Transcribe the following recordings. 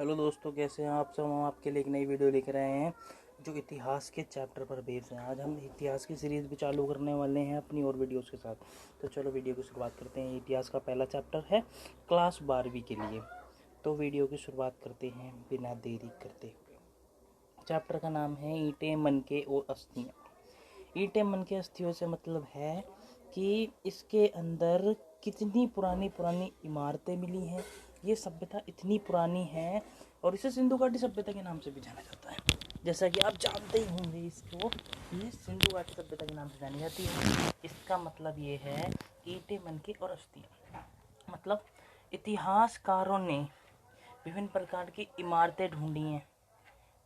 Hello दोस्तों, कैसे हैं आप सब। हम आपके लिए एक नई वीडियो लेकर आए हैं जो इतिहास के चैप्टर पर बेस्ड है। आज हम इतिहास की सीरीज़ भी चालू करने वाले हैं अपनी और वीडियोस के साथ। तो चलो वीडियो की शुरुआत करते हैं। इतिहास का पहला चैप्टर है क्लास 12वीं के लिए। तो वीडियो की शुरुआत करते हैं बिना देरी करते हुए। चैप्टर का नाम है ईंटें, मनके और अस्थियाँ। ईंटें, मनके, अस्थियों से मतलब है कि इसके अंदर कितनी पुरानी पुरानी इमारतें मिली हैं। ये सभ्यता इतनी पुरानी है और इसे सिंधु घाटी सभ्यता के नाम से भी जाना जाता है। जैसा कि आप जानते ही होंगे इसको, ये सिंधु घाटी सभ्यता के नाम से जानी जाती है। इसका मतलब ये है ईंटें, मनके और अस्थियाँ। मतलब इतिहासकारों ने विभिन्न प्रकार की इमारतें ढूंढी हैं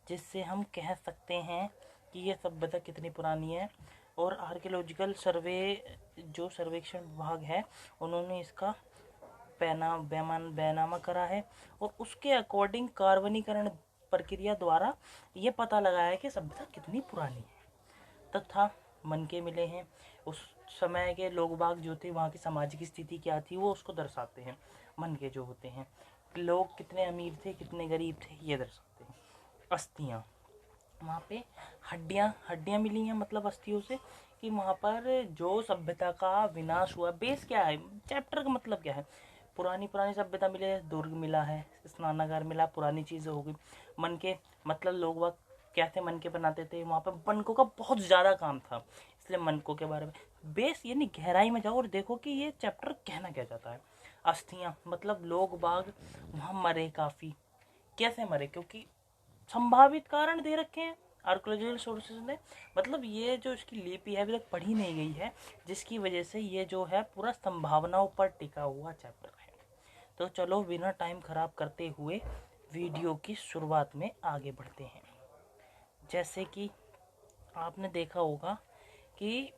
जिससे हम कह सकते हैं कि ये सभ्यता कितनी पुरानी है। और आर्कियोलॉजिकल सर्वे जो सर्वेक्षण विभाग है उन्होंने इसका बैनामा करा है और उसके अकॉर्डिंग कार्बनीकरण प्रक्रिया द्वारा ये पता लगाया है कि सभ्यता कितनी पुरानी है। तथा मनके मिले हैं, उस समय के लोग बाग जो थे वहाँ की सामाजिक स्थिति क्या थी वो उसको दर्शाते हैं। मनके जो होते हैं, लोग कितने अमीर थे कितने गरीब थे ये दर्शाते हैं। अस्थियाँ, वहाँ पे हड्डियाँ मिली हैं, मतलब अस्थियों से कि वहाँ पर जो सभ्यता का विनाश हुआ। बेस क्या है चैप्टर का, मतलब क्या है, पुरानी सभ्यता मिले, दुर्ग मिला है, स्नानागार मिला, पुरानी चीज़ें हो गई। मनके मतलब लोग वह कैसे मनके बनाते थे, वहाँ पर मनकों का बहुत ज़्यादा काम था, इसलिए मनकों के बारे में बेस यानी गहराई में जाओ और देखो कि ये चैप्टर कहना क्या चाहता है। अस्थियाँ मतलब लोग बाग वहाँ मरे, काफ़ी कैसे मरे, क्योंकि संभावित कारण दे रखे हैं आर्कियोलॉजिकल सोर्सेज ने। मतलब ये जो इसकी लिपि है अभी तक पढ़ी नहीं गई है, जिसकी वजह से ये जो है पूरा संभावनाओं पर टिका हुआ चैप्टर है। तो चलो बिना टाइम खराब करते हुए वीडियो की शुरुआत में आगे बढ़ते हैं। जैसे कि आपने देखा होगा कि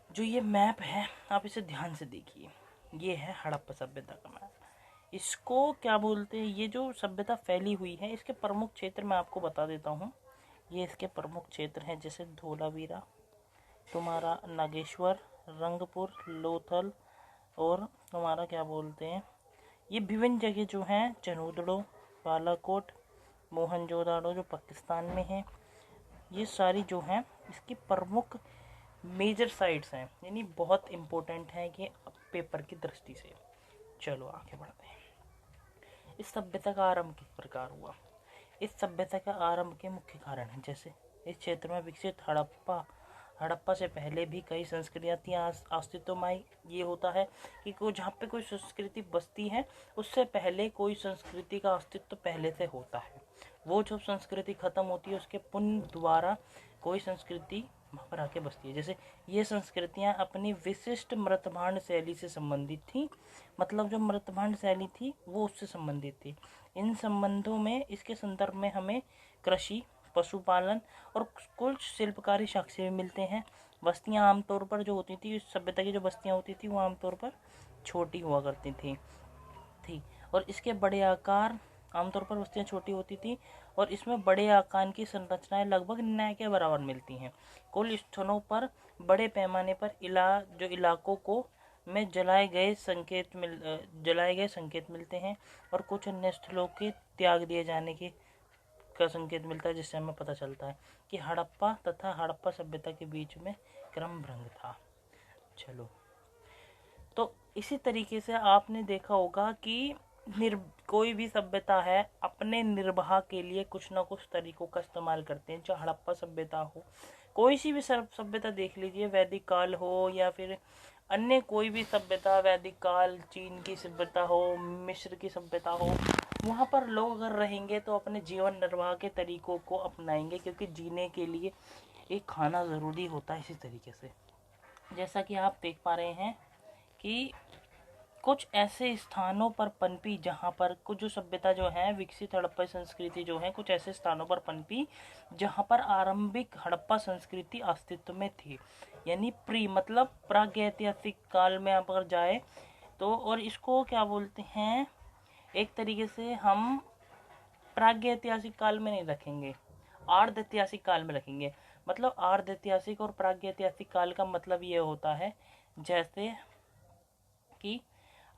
जो ये मैप है आप इसे ध्यान से देखिए, ये है हड़प्पा सभ्यता का मैप। इसको क्या बोलते हैं, ये जो सभ्यता फैली हुई है इसके प्रमुख क्षेत्र मैं आपको बता देता हूँ। ये इसके प्रमुख क्षेत्र हैं, जैसे धोलावीरा, तुम्हारा नागेश्वर, रंगपुर, लोथल और तुम्हारा क्या बोलते हैं, ये विभिन्न जगह जो हैं, चनूदड़ो, बालाकोट, मोहनजोदाड़ो जो पाकिस्तान में है, ये सारी जो हैं इसकी प्रमुख मेजर साइट्स हैं, यानी बहुत इम्पोर्टेंट है कि पेपर की दृष्टि से। चलो आगे बढ़ते हैं। इस सभ्यता का आरंभ किस प्रकार हुआ। इस सभ्यता का आरंभ के मुख्य कारण हैं, जैसे इस क्षेत्र में विकसित हड़प्पा से पहले भी कई संस्कृतियाँ अस्तित्व में आई। ये होता है कि कोई जहाँ पे कोई संस्कृति बसती है उससे पहले कोई संस्कृति का अस्तित्व पहले से होता है। वो जब संस्कृति खत्म होती है उसके पुनः दोबारा कोई संस्कृति वहाँ पर आके बसती है। जैसे ये संस्कृतियाँ अपनी विशिष्ट मृतभांड शैली से संबंधित थी, मतलब जो मृतभांड शैली थी वो उससे संबंधित थी। इन संबंधों में इसके संदर्भ में हमें कृषि, पशुपालन और कुछ शिल्पकारी साक्ष्य भी मिलते हैं। बस्तियां आमतौर पर जो होती थी, इस सभ्यता की जो बस्तियां होती थी वो आमतौर पर छोटी हुआ करती थी और इसके बड़े आकार, आमतौर पर बस्तियां छोटी होती थी और इसमें बड़े आकार की संरचनाएं लगभग न्याय के बराबर मिलती हैं। कुल स्थलों पर बड़े पैमाने पर इलाकों को में जलाए गए संकेत मिलते हैं और कुछ अन्य स्थलों के त्याग दिए जाने के का संकेत मिलता है, जिससे हमें पता चलता है कि हड़प्पा तथा हड़प्पा सभ्यता के बीच में क्रम भंग था। चलो, तो इसी तरीके से आपने देखा होगा कि कोई भी सभ्यता है अपने निर्वाह के लिए कुछ ना कुछ तरीकों का इस्तेमाल करते हैं। चाहे हड़प्पा सभ्यता हो, कोई सी भी सभ्यता देख लीजिए, वैदिक काल हो या फिर अन्य कोई भी सभ्यता, वैदिक काल, चीन की सभ्यता हो, मिस्र की सभ्यता हो, वहाँ पर लोग अगर रहेंगे तो अपने जीवन निर्वाह के तरीकों को अपनाएंगे, क्योंकि जीने के लिए एक खाना ज़रूरी होता है। इसी तरीके से जैसा कि आप देख पा रहे हैं कि कुछ ऐसे स्थानों पर पनपी जहाँ पर कुछ जो सभ्यता जो है विकसित हड़प्पा संस्कृति जो है कुछ ऐसे स्थानों पर पनपी जहाँ पर आरंभिक हड़प्पा संस्कृति अस्तित्व में थी, यानी मतलब प्रागैतिहासिक काल में आप अगर जाए तो। और इसको क्या बोलते हैं, एक तरीके से हम प्रागैतिहासिक काल में नहीं रखेंगे, आर्ध ऐतिहासिक काल में रखेंगे। मतलब आर्ध ऐतिहासिक और प्रागैतिहासिक काल का मतलब ये होता है जैसे कि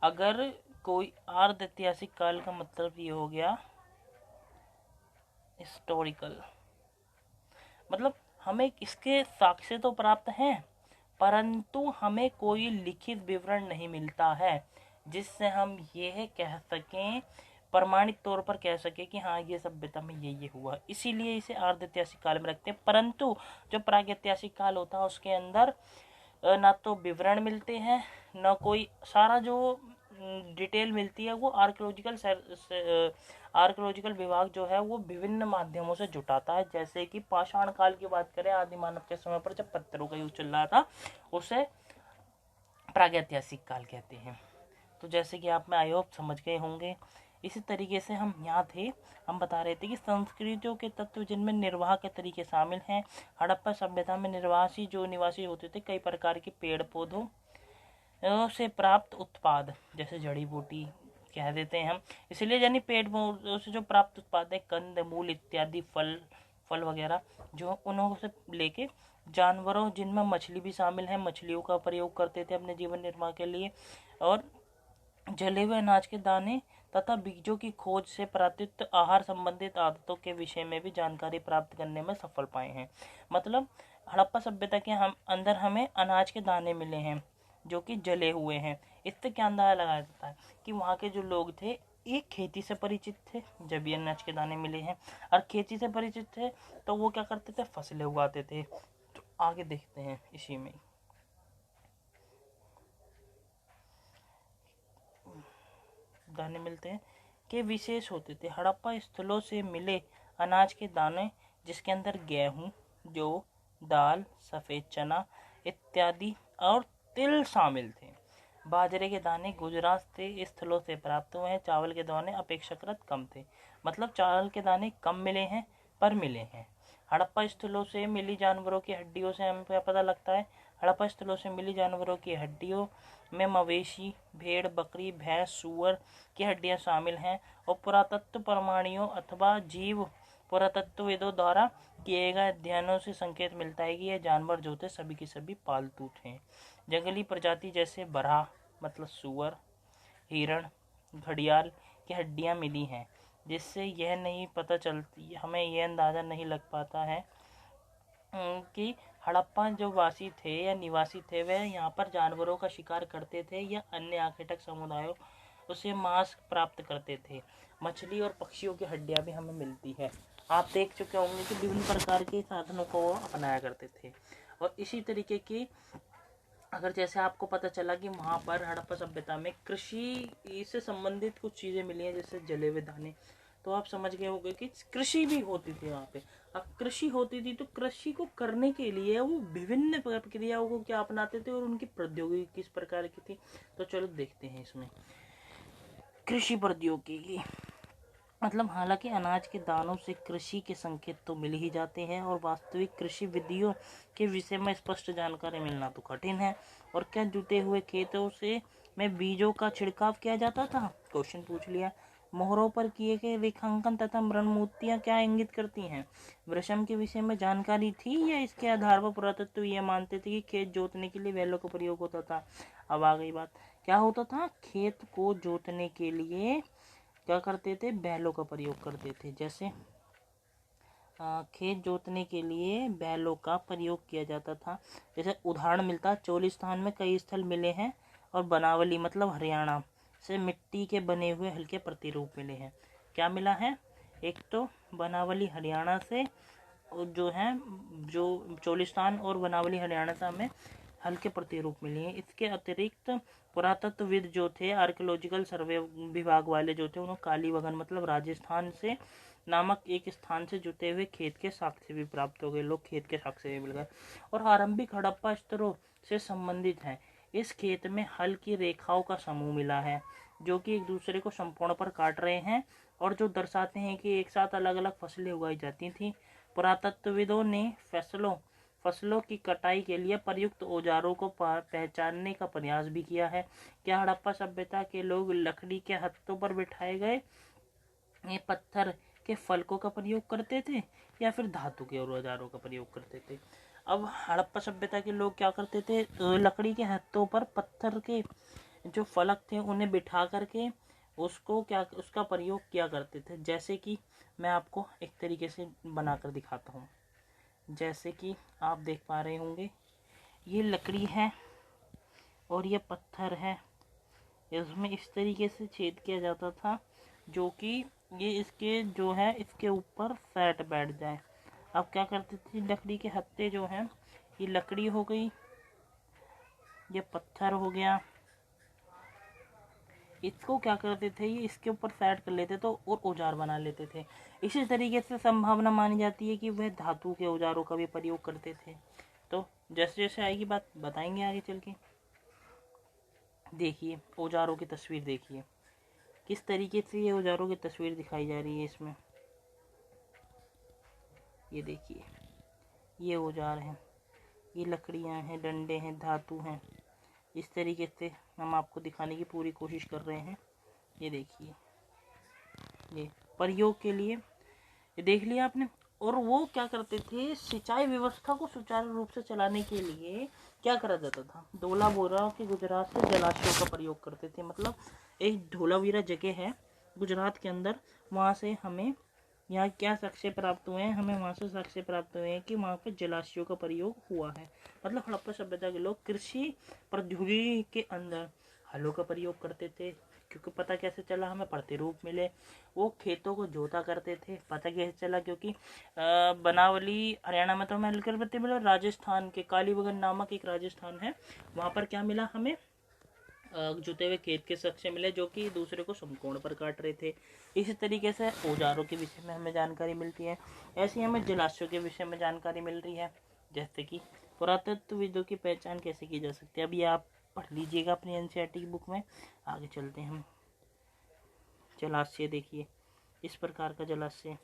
अगर कोई अर्ध ऐतिहासिक काल का मतलब ये हो गया हिस्टोरिकल, मतलब हमें इसके साक्ष्य तो प्राप्त हैं परंतु हमें कोई लिखित विवरण नहीं मिलता है जिससे हम ये कह सकें, प्रमाणिक तौर पर कह सके कि हाँ ये सभ्यता में ये हुआ, इसीलिए इसे अर्ध ऐतिहासिक काल में रखते हैं। परंतु जो प्रागैतिहासिक काल होता है उसके अंदर ना तो विवरण मिलते हैं, ना कोई सारा जो डिटेल मिलती है वो आर्कियोलॉजिकल विभाग जो है वो विभिन्न माध्यमों से जुटाता है। जैसे कि पाषाण काल की बात करें, आदि मानव के समय पर जब पत्थरों का यूज चल रहा था उसे प्रागैतिहासिक काल कहते हैं। तो जैसे कि आप में आई होप समझ गए होंगे। इसी तरीके से हम यहाँ थे, हम बता रहे थे कि संस्कृतियों के तत्व जिनमें निर्वाह के तरीके शामिल हैं। हड़प्पा सभ्यता में निर्वासी जो निवासी होते थे कई प्रकार के पेड़ पौधों से प्राप्त उत्पाद, जैसे जड़ी बूटी कह देते हैं हम, इसलिए यानी पेड़ पौधों से जो प्राप्त उत्पाद है, कंद मूल इत्यादि फल वगैरह, जो उन्हों से लेके जानवरों जिनमें मछली भी शामिल है, मछलियों का प्रयोग करते थे अपने जीवन निर्वाह के लिए, और जले हुए अनाज के दाने तथा बीजों की खोज से प्राकृतिक आहार संबंधित आदतों के विषय में भी जानकारी प्राप्त करने में सफल पाए हैं। मतलब हड़प्पा सभ्यता के हम अंदर हमें अनाज के दाने मिले हैं जो कि जले हुए हैं। इससे क्या अंदाजा लगाया जाता है कि वहाँ के जो लोग थे एक खेती से परिचित थे, जब ये अनाज के दाने मिले हैं, और खेती से परिचित थे तो वो क्या करते थे, फसलें उगाते थे। तो आगे देखते हैं इसी में दाने मिलते हैं के विशेष होते थे। हड़प्पा स्थलों से मिले अनाज के दाने जिसके अंदर गेहूं, जौ, दाल, सफ़ेद चना इत्यादि और तिल शामिल थे। बाजरे के दाने गुजरात से स्थलों से प्राप्त हुए हैं। चावल के दाने अपेक्षाकृत कम थे, मतलब चावल के दाने कम मिले हैं पर मिले हैं। हड़प्पा स्थलों से मिली जानवरों की हड्डियों से हमें क्या पता लगता है, हड़प्पा स्थलों से मिली जानवरों की हड्डियों में मवेशी, भेड़, बकरी, भैंस, सूअर की हड्डियां शामिल हैं। और पुरातत्व प्रमाणियों अथवा जीव पुरातत्वविदों द्वारा किए गए अध्ययनों से संकेत मिलता है कि ये जानवर जो थे सभी के सभी पालतू थे। जंगली प्रजाति जैसे बरहा मतलब सूअर, हिरण, घड़ियाल की हड्डियां मिली हैं, जिससे यह नहीं पता चलती, हमें यह अंदाज़ा नहीं लग पाता है कि हड़प्पा जो वासी थे या निवासी थे वह यहाँ पर जानवरों का शिकार करते थे या अन्य आखेटक समुदायों उसे मांस प्राप्त करते थे। मछली और पक्षियों की हड्डियां भी हमें मिलती है। आप देख चुके होंगे कि विभिन्न प्रकार के साधनों को अपनाया करते थे। और इसी तरीके की अगर जैसे आपको पता चला कि वहाँ पर हड़प्पा सभ्यता में कृषि से संबंधित कुछ चीज़ें मिली हैं जैसे जले हुए दाने, तो आप समझ गए होंगे कि कृषि भी होती थी वहाँ पे। अब कृषि होती थी तो कृषि को करने के लिए वो विभिन्न प्रक्रियाओं को क्या अपनाते थे और उनकी प्रौद्योगिकी किस प्रकार की थी। तो चलो देखते हैं इसमें कृषि प्रौद्योगिकी। मतलब हालांकि अनाज के दानों से कृषि के संकेत तो मिल ही जाते हैं और वास्तविक कृषि विधियों के विषय में स्पष्ट जानकारी मिलना तो कठिन है। और क्या जुते हुए खेतों से में बीजों का छिड़काव किया जाता था, क्वेश्चन पूछ लिया। मोहरों पर किए गए रेखांकन तथा मृणमूर्तियां क्या इंगित करती हैं, वृषम के विषय में जानकारी थी या इसके आधार पर पुरातत्व ये मानते थे कि खेत जोतने के लिए बैलों का प्रयोग होता था। अब आ गई बात, क्या होता था, खेत को जोतने के लिए क्या करते थे, बैलों का प्रयोग करते थे। जैसे खेत जोतने के लिए बैलों का प्रयोग किया जाता था। जैसे उदाहरण मिलता है चोलिस्तान में कई स्थल मिले हैं और बनावली मतलब हरियाणा से मिट्टी के बने हुए हल्के प्रतिरूप मिले हैं। क्या मिला है, एक तो बनावली हरियाणा से जो है, जो चोलिस्तान और बनावली हरियाणा से हमें हल्के प्रतिरूप मिले हैं। इसके अतिरिक्त पुरातत्वविद जो थे, आर्कियोलॉजिकल सर्वे विभाग वाले जो थे, उन्होंने कालीबंगन मतलब राजस्थान से नामक एक स्थान से जुटे हुए खेत के साक्ष्य भी प्राप्त हो गए। लोग खेत के साक्ष्य भी मिल गए और आरंभिक हड़प्पा स्तरों से संबंधित है। इस खेत में हल की रेखाओं का समूह मिला है जो कि एक दूसरे को संपूर्ण पर काट रहे हैं और जो दर्शाते हैं कि एक साथ अलग अलग फसलें उगाई जाती थी। पुरातत्वविदों ने फसलों की कटाई के लिए प्रयुक्त औजारों को पहचानने का प्रयास भी किया है। क्या हड़प्पा सभ्यता के लोग लकड़ी के हत्थों पर बिठाए गए ये पत्थर के फलकों का प्रयोग करते थे या फिर धातु के औजारों का प्रयोग करते थे। अब हड़प्पा सभ्यता के लोग क्या करते थे, लकड़ी के हत्थों पर पत्थर के जो फलक थे उन्हें बिठा करके उसका प्रयोग किया करते थे। जैसे कि मैं आपको एक तरीके से बनाकर दिखाता हूँ। जैसे कि आप देख पा रहे होंगे, ये लकड़ी है और ये पत्थर है। इसमें इस तरीके से छेद किया जाता था जो कि ये इसके जो है इसके ऊपर सेट बैठ जाए। अब क्या करते थे, लकड़ी के हत्थे जो हैं, ये लकड़ी हो गई, ये पत्थर हो गया, इसको क्या करते थे, ये इसके ऊपर सेट कर लेते तो और औजार बना लेते थे। इसी तरीके से संभावना मानी जाती है कि वह धातु के औजारों का भी प्रयोग करते थे। तो जैसे जैसे आएगी बात बताएंगे आगे चल के। देखिए औजारों की तस्वीर देखिए, किस तरीके से ये औजारों की तस्वीर दिखाई जा रही है इसमें। ये देखिए, ये औजार हैं, ये लकड़ियां हैं, डंडे हैं, धातु हैं। इस तरीके से हम आपको दिखाने की पूरी कोशिश कर रहे हैं। ये देखिए, ये प्रयोग के लिए, ये देख लिया आपने। और वो क्या करते थे, सिंचाई व्यवस्था को सुचारू रूप से चलाने के लिए क्या करा जाता था, धोलावीरा के गुजरात से जलाशयों का प्रयोग करते थे। मतलब एक धोलावीरा जगह है गुजरात के अंदर, वहाँ से हमें यहाँ क्या साक्ष्य प्राप्त हुए हैं, हमें वहाँ से साक्ष्य प्राप्त हुए हैं कि वहाँ पे जलाशयों का प्रयोग हुआ है। मतलब हड़प्पा सभ्यता के लोग कृषि प्रौद्योगिकी के अंदर हलों का प्रयोग करते थे, क्योंकि पता कैसे चला, हमें प्रतिरूप मिले। वो खेतों को जोता करते थे, पता कैसे चला, क्योंकि बनावली हरियाणा में तो हमें हल्कर पत्ते मिले, राजस्थान के कालीबंगन नामक एक राजस्थान है, वहाँ पर क्या मिला हमें, जुते हुए खेत के साक्ष्य मिले जो कि दूसरे को समकोण पर काट रहे थे। इसी तरीके से औजारों के विषय में हमें जानकारी मिलती है, ऐसी हमें जलाशयों के विषय में जानकारी मिल रही है। जैसे कि पुरातत्वविदों की पहचान कैसे की जा सकती है, अभी आप पढ़ लीजिएगा अपनी एनसीईआरटी की बुक में। आगे चलते हैं हम। जलाशय देखिए, इस प्रकार का जलाशय,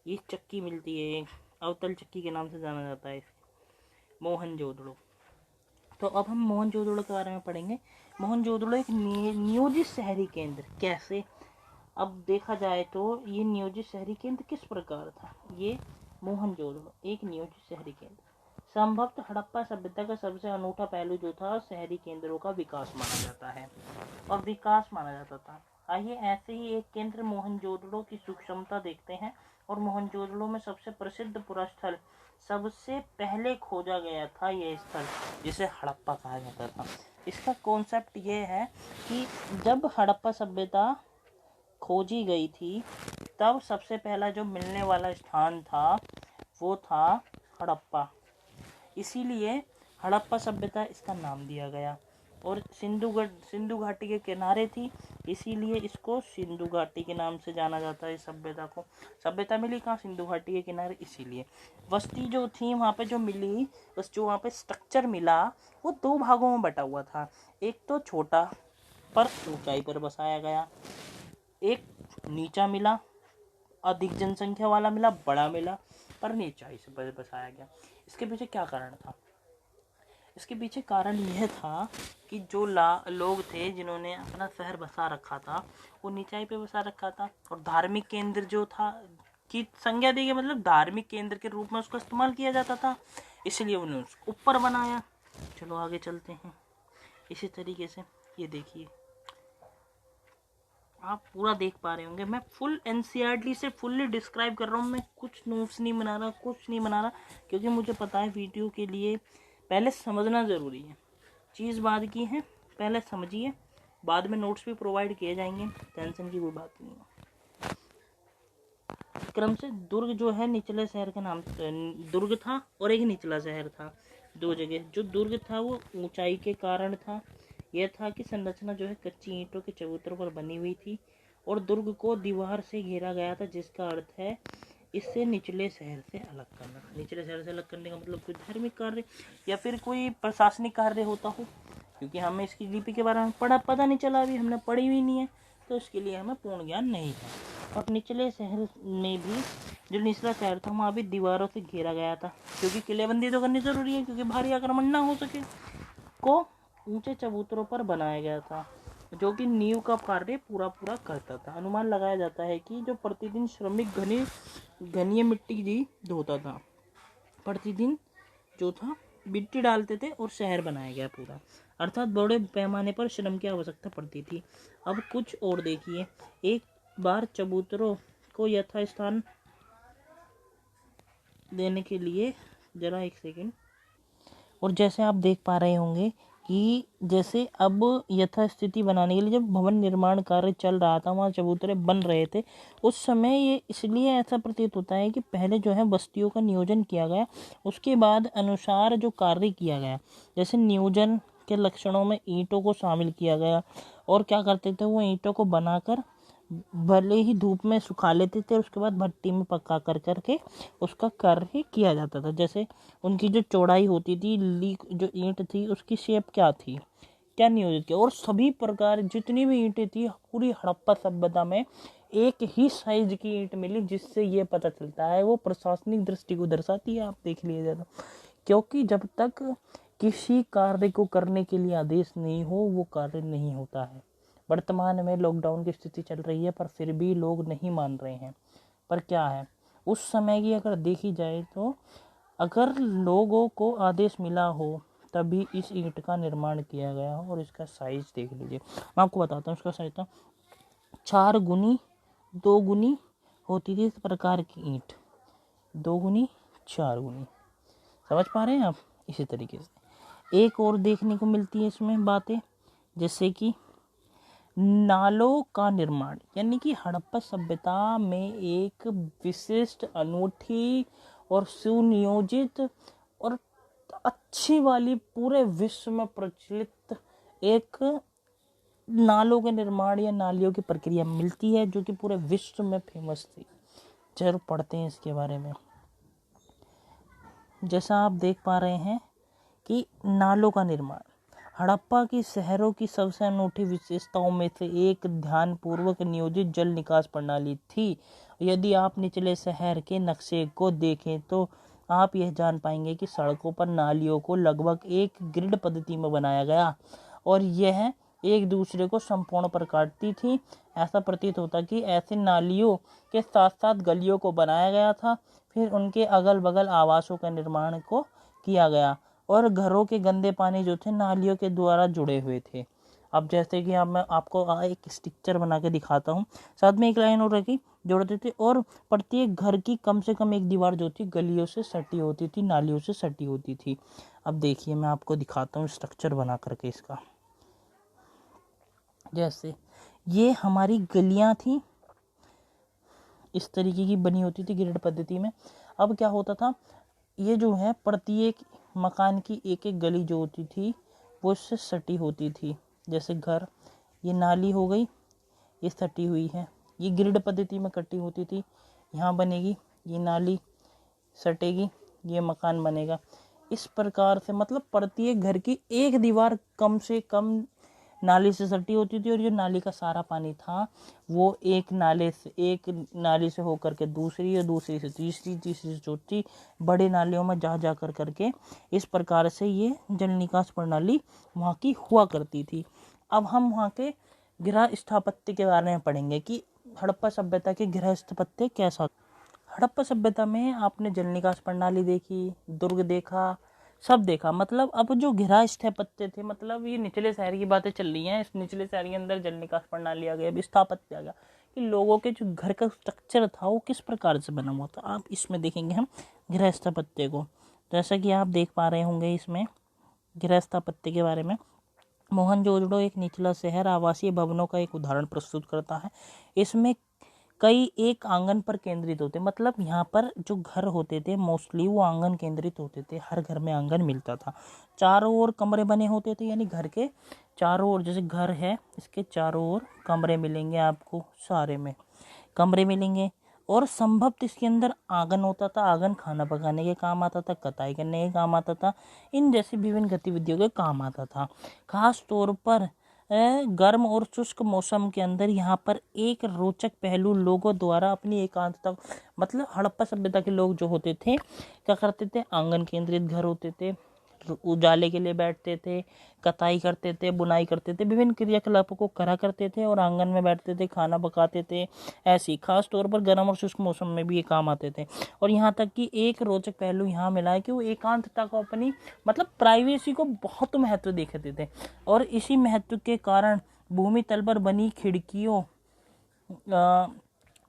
ये चक्की मिलती है, एक अवतल चक्की के नाम से जाना जाता है इसे। मोहनजोदड़ो, तो अब हम मोहनजोदड़ो के बारे में पढ़ेंगे। मोहनजोदड़ो एक नियोजित शहरी केंद्र, कैसे, अब देखा जाए तो ये नियोजित शहरी केंद्र किस प्रकार था। ये मोहनजोदड़ो एक नियोजित शहरी केंद्र, संभवतः हड़प्पा सभ्यता का सबसे अनूठा पहलू जो था, शहरी केंद्रों का विकास माना जाता है और विकास माना जाता था। आइए ऐसे ही एक केंद्र मोहनजोदड़ो की सूक्ष्मता देखते हैं। और मोहनजोदड़ो में सबसे प्रसिद्ध पुरा स्थल, सबसे पहले खोजा गया था यह स्थल, जिसे हड़प्पा कहा जाता था। इसका कॉन्सेप्ट ये है कि जब हड़प्पा सभ्यता खोजी गई थी, तब सबसे पहला जो मिलने वाला स्थान था वो था हड़प्पा, इसीलिए हड़प्पा सभ्यता इसका नाम दिया गया। और सिंधु घाटी के किनारे थी, इसीलिए इसको सिंधु घाटी के नाम से जाना जाता है। सभ्यता को, सभ्यता मिली कहाँ, सिंधु घाटी के किनारे, इसीलिए बस्ती जो थी वहाँ पे जो मिली, बस जो वहाँ पे स्ट्रक्चर मिला वो दो भागों में बटा हुआ था। एक तो छोटा पर ऊंचाई पर बसाया गया, एक नीचा मिला, अधिक जनसंख्या वाला मिला, बड़ा मिला पर नीचाई से बसाया गया। इसके पीछे क्या कारण था, इसके पीछे कारण यह था कि जो लोग थे जिन्होंने अपना शहर बसा रखा था, वो नीचाई पे बसा रखा था, और धार्मिक केंद्र जो था की संज्ञा दी गई, मतलब धार्मिक केंद्र के रूप में उसका इस्तेमाल किया जाता था, इसलिए उन्होंने उसको ऊपर बनाया। चलो आगे चलते हैं। इसी तरीके से ये देखिए, आप पूरा देख पा रहे होंगे, मैं फुल एनसीईआरटी से फुल्ली डिस्क्राइब कर रहा हूँ, मैं कुछ नोट्स नहीं बना रहा, कुछ नहीं बना रहा, क्योंकि मुझे पता है वीडियो के लिए पहले समझना ज़रूरी है। चीज़ बाद की है, पहले समझिए, बाद में नोट्स भी प्रोवाइड किए जाएंगे, टेंशन की कोई बात नहीं है। क्रम से दुर्ग जो है निचले शहर का नाम, दुर्ग था और एक निचला शहर था, दो जगह। जो दुर्ग था वो ऊंचाई के कारण था, यह था कि संरचना जो है कच्ची ईंटों के चबूतरों पर बनी हुई थी और दुर्ग को दीवार से घेरा गया था, जिसका अर्थ है इससे निचले शहर से अलग करना। निचले शहर से अलग करने का मतलब कोई धार्मिक कार्य या फिर कोई प्रशासनिक कार्य होता हो, क्योंकि हमें इसकी लिपि के बारे में पता नहीं चला, अभी हमने पढ़ी हुई नहीं है, तो इसके लिए हमें पूर्ण ज्ञान नहीं था। और निचले शहर में भी, जो निचला शहर था वहाँ भी दीवारों से घेरा गया था, क्योंकि किलेबंदी तो करनी जरूरी है, क्योंकि भारी आक्रमण ना हो सके, को ऊंचे चबूतरों पर बनाया गया था, जो कि नींव का कार्य पूरा करता था। अनुमान लगाया जाता है कि जो प्रतिदिन श्रमिक घनी मिट्टी जी धोता था, प्रतिदिन जो था मिट्टी डालते थे और शहर बनाया गया पूरा। अर्थात बड़े पैमाने पर श्रम की आवश्यकता पड़ती थी। अब कुछ और देखिए, एक बार चबूतरों को यथास्थान देने के लिए, जरा एक सेकंड, और जैसे आप देख पा रहे होंगे कि जैसे अब यथास्थिति बनाने के लिए जब भवन निर्माण कार्य चल रहा था, वहाँ चबूतरे बन रहे थे, उस समय ये इसलिए ऐसा प्रतीत होता है कि पहले जो है बस्तियों का नियोजन किया गया, उसके बाद अनुसार जो कार्य किया गया, जैसे नियोजन के लक्षणों में ईंटों को शामिल किया गया, और क्या करते थे वो ईंटों को बनाकर भले ही धूप में सुखा लेते थे, उसके बाद भट्टी में पका कर करके उसका कार्य किया जाता था। जैसे उनकी जो चौड़ाई होती थी, लीक जो ईंट थी उसकी शेप क्या थी, क्या नियोजित किया, और सभी प्रकार जितनी भी ईंटें थी पूरी हड़प्पा सभ्यता में एक ही साइज की ईंट मिली, जिससे ये पता चलता है वो प्रशासनिक दृष्टि को दर्शाती है। आप देख लीजिए तो, क्योंकि जब तक किसी कार्य को करने के लिए आदेश नहीं हो वो कार्य नहीं होता है। वर्तमान में लॉकडाउन की स्थिति चल रही है, पर फिर भी लोग नहीं मान रहे हैं। पर क्या है, उस समय की अगर देखी जाए तो अगर लोगों को आदेश मिला हो तभी इस ईंट का निर्माण किया गया हो। और इसका साइज देख लीजिए, मैं आपको बताता हूँ। इसका साइज था 4 गुनी 2 गुनी होती थी इस प्रकार की ईंट, 2 गुनी 4 गुनी, समझ पा रहे हैं आप। इसी तरीके से एक और देखने को मिलती है इसमें बातें, जैसे कि नालों का निर्माण, यानी कि हड़प्पा सभ्यता में एक विशिष्ट, अनूठी और सुनियोजित और अच्छी वाली पूरे विश्व में प्रचलित एक नालों के निर्माण या नालियों की प्रक्रिया मिलती है, जो कि पूरे विश्व में फेमस थी। जरूर पढ़ते हैं इसके बारे में। जैसा आप देख पा रहे हैं कि नालों का निर्माण हड़प्पा की शहरों की सबसे अनूठी विशेषताओं में से एक ध्यानपूर्वक नियोजित जल निकास प्रणाली थी। यदि आप निचले शहर के नक्शे को देखें तो आप यह जान पाएंगे कि सड़कों पर नालियों को लगभग एक ग्रिड पद्धति में बनाया गया और यह एक दूसरे को संपूर्ण पर काटती थी। ऐसा प्रतीत होता कि ऐसे नालियों के साथ साथ गलियों को बनाया गया था, फिर उनके अगल बगल आवासों के निर्माण को किया गया और घरों के गंदे पानी जो थे नालियों के द्वारा जुड़े हुए थे। अब जैसे कि अब मैं आपको एक स्ट्रक्चर बना के दिखाता हूँ, साथ में एक लाइन और रखी जोड़ते थे, और प्रत्येक घर की कम से कम एक दीवार जो थी गलियों से सटी होती थी, नालियों से सटी होती थी। अब देखिए मैं आपको दिखाता हूँ स्ट्रक्चर बना करके इसका। जैसे ये हमारी गलियां थी, इस तरीके की बनी होती थी ग्रिड पद्धति में। अब क्या होता था, ये जो है प्रत्येक मकान की एक एक गली जो होती थी वो इससे सटी होती थी। जैसे घर, ये नाली हो गई, ये सटी हुई है, ये ग्रिड पद्धति में कटी होती थी, यहाँ बनेगी, ये नाली सटेगी, ये मकान बनेगा। इस प्रकार से मतलब प्रत्येक घर की एक दीवार कम से कम नाली से सटी होती थी, और जो नाली का सारा पानी था वो एक नाली से होकर के दूसरी, और दूसरी से तीसरी, तीसरी से चौथी, बड़े नालियों में जा कर करके इस प्रकार से ये जल निकास प्रणाली वहाँ की हुआ करती थी। अब हम वहाँ के गृह स्थापत्य के बारे में पढ़ेंगे कि हड़प्पा सभ्यता के गृह स्थापत्य कैसा। हड़प्पा सभ्यता में आपने जल निकास प्रणाली देखी, दुर्ग देखा, सब देखा। मतलब अब जो गृह स्थापत्य थे, मतलब ये निचले शहर की बातें चल रही हैं, इस निचले शहर के अंदर जल निकास प्रणाली आ गई, अब स्थापत्य आ गया कि लोगों के जो घर का स्ट्रक्चर था वो किस प्रकार से बना हुआ था। आप इसमें देखेंगे हम गृह स्थापत्य को, जैसा कि आप देख पा रहे होंगे इसमें गृह स्थापत्य के बारे में। मोहनजोदड़ो एक निचला शहर आवासीय भवनों का एक उदाहरण प्रस्तुत करता है। इसमें कई एक आंगन पर केंद्रित होते, मतलब यहाँ पर जो घर होते थे मोस्टली वो आंगन केंद्रित होते थे, हर घर में आंगन मिलता था। चारों ओर कमरे बने होते थे, यानी घर के चारों ओर, जैसे घर है इसके चारों ओर कमरे मिलेंगे आपको, सारे में कमरे मिलेंगे, और संभवतः इसके अंदर आंगन होता था। आंगन खाना पकाने के काम आता था, कताई करने के काम आता था, इन जैसी विभिन्न गतिविधियों के काम आता था। खास तौर पर गर्म और शुष्क मौसम के अंदर यहाँ पर एक रोचक पहलू लोगों द्वारा अपनी एकांतता, मतलब हड़प्पा सभ्यता के लोग जो होते थे क्या करते थे, आंगन केंद्रित घर होते थे, उजाले के लिए बैठते थे, कताई करते थे, बुनाई करते थे, विभिन्न क्रियाकलापों को करा करते थे और आंगन में बैठते थे, खाना पकाते थे। ऐसी खास तौर पर गर्म और शुष्क मौसम में भी ये काम आते थे। और यहाँ तक कि एक रोचक पहलू यहाँ मिला है कि वो एकांतता को, अपनी मतलब प्राइवेसी को बहुत महत्व देते थे। और इसी महत्व के कारण भूमि तल पर बनी खिड़कियों,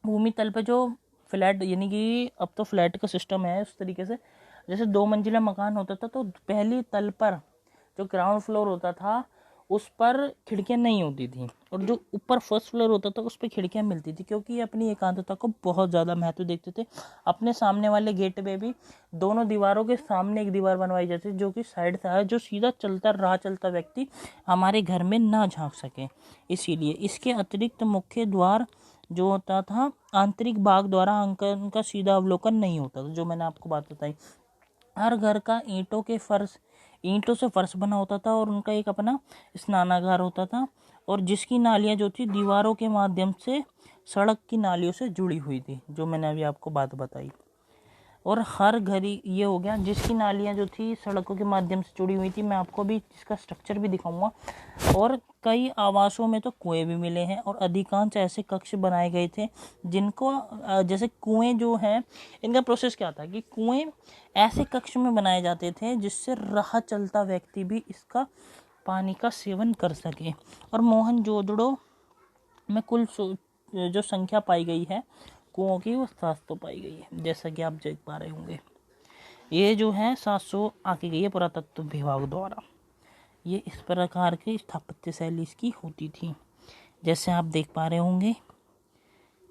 भूमि तल पे जो फ्लैट, यानी कि अब तो फ्लैट का सिस्टम है उस तरीके से, जैसे 2 मंजिला मकान होता था तो पहली तल पर जो ग्राउंड फ्लोर होता था उस पर खिड़कियां नहीं होती थी, और जो ऊपर फर्स्ट फ्लोर होता था उस पर खिड़कियां मिलती थी, क्योंकि ये अपनी एकांतता को बहुत ज़्यादा महत्व देखते थे। अपने सामने वाले गेट पे भी दोनों दीवारों के सामने एक दीवार बनवाई जाती थी, जो कि साइड से है, जो सीधा चलता व्यक्ति हमारे घर में ना झांक सके। इसीलिए इसके अतिरिक्त मुख्य द्वार जो होता था, आंतरिक भाग द्वारा अंकन का सीधा अवलोकन नहीं होता था, जो मैंने आपको बात बताई। हर घर का ईंटों से फर्श बना होता था और उनका एक अपना स्नानागार होता था, और जिसकी नालियां जो थी दीवारों के माध्यम से सड़क की नालियों से जुड़ी हुई थी, जो मैंने अभी आपको बात बताई। और हर घर ये हो गया जिसकी नालियां जो थी सड़कों के माध्यम से जुड़ी हुई थी। मैं आपको अभी इसका स्ट्रक्चर भी दिखाऊंगा। और कई आवासों में तो कुएं भी मिले हैं, और अधिकांश ऐसे कक्ष बनाए गए थे जिनको जैसे कुएं जो है, इनका प्रोसेस क्या था कि कुएं ऐसे कक्ष में बनाए जाते थे जिससे राह चलता व्यक्ति भी इसका पानी का सेवन कर सके। और मोहनजोदड़ो में कुल जो संख्या पाई गई है कुओं की, वो 700 पाई गई है, जैसा कि आप देख पा रहे होंगे। ये जो है 700 आकी गई है पुरातत्व विभाग द्वारा। ये इस प्रकार की स्थापत्य शैली इसकी होती थी, जैसे आप देख पा रहे होंगे।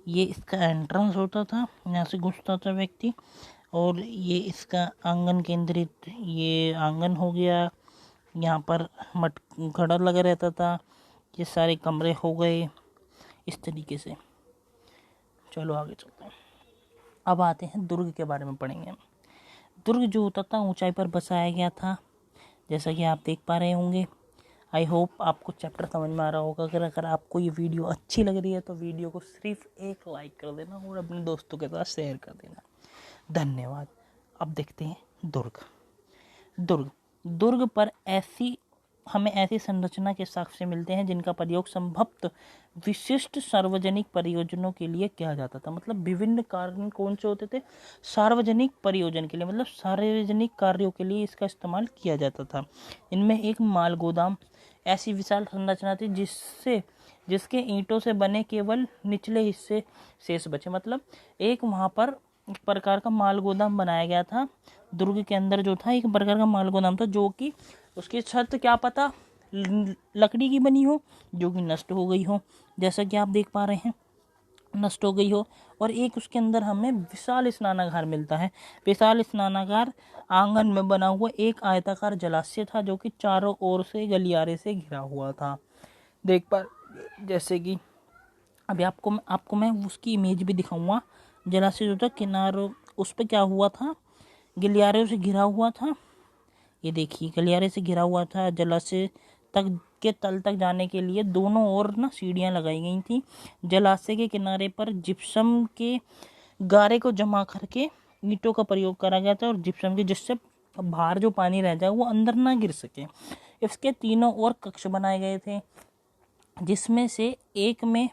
ये इसका एंट्रेंस होता था, यहाँ से घुसता था व्यक्ति, और ये इसका आंगन केंद्रित, ये आंगन हो गया, यहाँ पर मट घड़ा लगा रहता था, ये सारे कमरे हो गए इस तरीके से। चलो आगे चलते हैं। अब आते हैं दुर्ग के बारे में पढ़ेंगे। दुर्ग जो होता था ऊंचाई पर बसाया गया था, जैसा कि आप देख पा रहे होंगे। आई होप आपको चैप्टर समझ में आ रहा होगा। अगर आपको ये वीडियो अच्छी लग रही है तो वीडियो को सिर्फ एक लाइक कर देना और अपने दोस्तों के साथ शेयर कर देना। धन्यवाद। अब देखते हैं दुर्ग पर हमें ऐसी संरचना के साक्ष्य मिलते हैं जिनका प्रयोग संभवतः विशिष्ट सार्वजनिक परियोजनों के लिए किया जाता था। मतलब विभिन्न कार्य कौन से होते थे? सार्वजनिक प्रयोजन के लिए, मतलब सार्वजनिक कार्यों के लिए इसका इस्तेमाल किया जाता था। इनमें एक माल गोदाम ऐसी विशाल संरचना थी जिसके ईंटों से बने केवल निचले हिस्से शेष बचे। मतलब एक वहाँ पर एक प्रकार का माल गोदाम बनाया गया था दुर्ग के अंदर, जो था एक प्रकार का माल गोदाम था, जो कि उसकी छत क्या पता लकड़ी की बनी हो, जो कि नष्ट हो गई हो, जैसा कि आप देख पा रहे हैं, नष्ट हो गई हो। और एक उसके अंदर हमें विशाल स्नानागार मिलता है। विशाल स्नानागार आंगन में बना हुआ एक आयताकार जलाशय था, जो कि चारों ओर से गलियारे से घिरा हुआ था। देख पा जैसे कि अभी आपको मैं उसकी इमेज भी दिखाऊंगा। जलाशय जो था किनारों, उस पर क्या हुआ था, गलियारे से घिरा हुआ था। ये देखिए गलियारे से घिरा हुआ था। जलाशय तक के तल तक जाने के लिए दोनों ओर ना सीढ़ियां लगाई गई थी। जलाशय के किनारे पर जिप्सम के गारे को जमा करके ईंटों का प्रयोग करा गया था, और जिप्सम के, जिससे बाहर जो पानी रह जाए वो अंदर ना गिर सके। इसके तीनों ओर कक्ष बनाए गए थे, जिसमें से एक में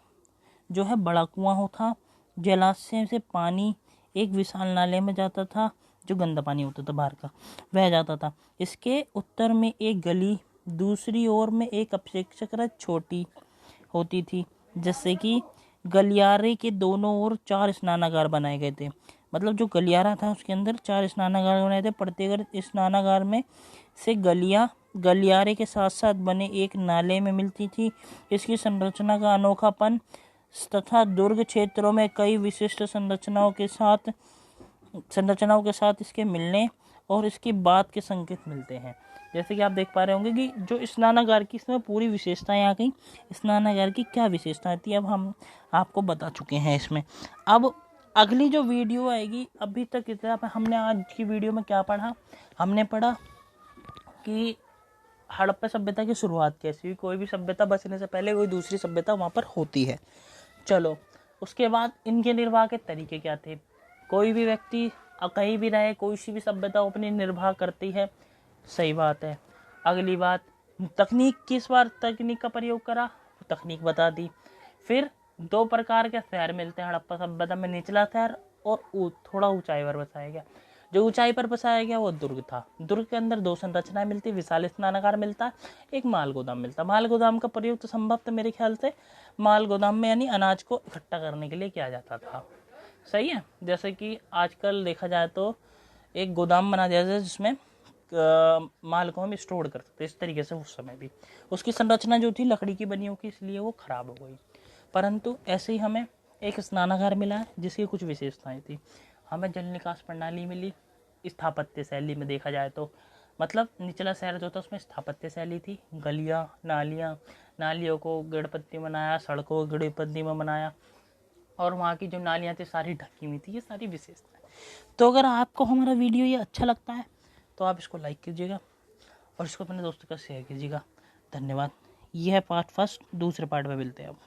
जो है बड़ा कुआं होता। जलाशय से पानी एक विशाल नाले में जाता था, जो गंदा पानी होता था बाहर का, वह जाता था। इसके उत्तर में एक गली, दूसरी ओर में एक अपेक्षाकृत छोटी होती थी। जैसे कि गलियारे के दोनों ओर 4 स्नानागार बनाए गए थे। मतलब जो गलियारा था उसके अंदर 4 स्नानागार बनाए थे। प्रत्येक स्नानागार में से गलियारे के साथ साथ बने एक नाले में मिलती थी। इसकी संरचना का अनोखापन तथा दुर्ग क्षेत्रों में कई विशिष्ट संरचनाओं के साथ इसके मिलने और इसकी बात के संकेत मिलते हैं। जैसे कि आप देख पा रहे होंगे कि जो स्नानागार की, इसमें पूरी विशेषताएं आ गई। स्नानागार की क्या विशेषताएं थी अब हम आपको बता चुके हैं इसमें। अब अगली जो वीडियो आएगी, अभी तक इतना हमने आज की वीडियो में क्या पढ़ा? हमने पढ़ा कि हड़प्पा सभ्यता की शुरुआत कैसी हुई। कोई भी सभ्यता बचने से पहले कोई दूसरी सभ्यता वहाँ पर होती है। चलो, उसके बाद इनके निर्वाह के तरीके क्या थे। कोई भी व्यक्ति कहीं भी रहे, कोई सी भी सभ्यता अपनी निर्वाह करती है, सही बात है। अगली बात, तकनीक, किस बार तकनीक का प्रयोग करा, तकनीक बता दी। फिर 2 प्रकार के शहर मिलते हैं हड़प्पा सभ्यता में, निचला शहर और थोड़ा ऊंचाई पर बसाया गया। जो ऊंचाई पर बसाया गया वो दुर्ग था। दुर्ग के अंदर 2 संरचनाएं मिलती, विशाल स्नानागार मिलता है, एक माल गोदाम मिलता। माल गोदाम का प्रयोग तो संभवतः मेरे ख्याल से माल गोदाम में यानी अनाज को इकट्ठा करने के लिए किया जाता था। सही है। जैसे कि आजकल देखा जाए तो एक गोदाम बना दिया जाए जिसमें माल को हम स्टोर कर सकते, इस तरीके से उस समय भी उसकी संरचना जो थी लकड़ी की बनी होगी, इसलिए वो खराब हो गई। परंतु ऐसे ही हमें एक स्नानागार मिला है जिसकी कुछ विशेषताएं थी। हमें जल निकास प्रणाली मिली स्थापत्य शैली में देखा जाए तो, मतलब निचला शहर जो था उसमें स्थापत्य शैली थी। गलियाँ, नालियों को गढ़पत्ती बनाया, सड़कों को गढ़पत्ती में बनाया, और वहाँ की जो नालियाँ थी सारी ढकी हुई थी। ये सारी विशेषताएं। तो अगर आपको हमारा वीडियो ये अच्छा लगता है तो आप इसको लाइक कीजिएगा और इसको अपने दोस्तों के साथ शेयर कीजिएगा। धन्यवाद। ये है पार्ट फर्स्ट, दूसरे पार्ट में मिलते हैं अब।